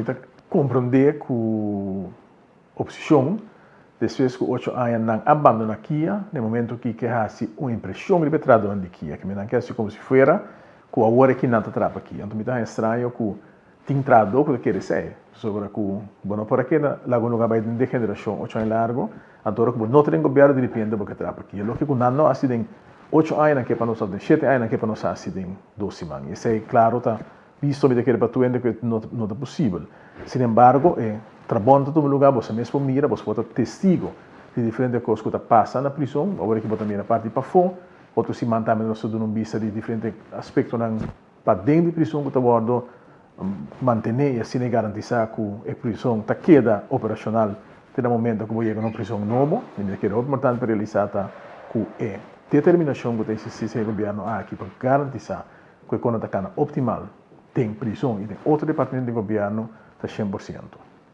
está compreender que a oposição, depois que 8 anos não abandona aqui, no momento que há uma impressão de petrado de aqui, que me não quer ser como se fosse que a hora que não está atrapa aqui. Então, me dá estranho que tem entrado o que quer dizer sobre que, bueno, por aqui, lá no lugar de geração 8 anos largo, agora que não tem governo depende do que atrapa aqui. O que não há sido 8 anos que para nós, 7 anos que para nós há sido 12 semanas. Isso é claro, tá visto que para tu que não é possível. Sin embargo, trabalhando todo lugar, você mesmo mira, você pode testigo de diferentes coisas que passam na prisão, agora que você mira a parte para fora, outro se mantém nós dando vista de diferentes aspectos para dentro da prisão que está guardando manter e assim garantizar que a prisão está queda operacional até o momento que você chega a uma prisão nova, e que é importante para realizar que é determinação que tem o governo aqui para garantizar que quando está optimal tem prisão e tem outro departamento de governo está 100%.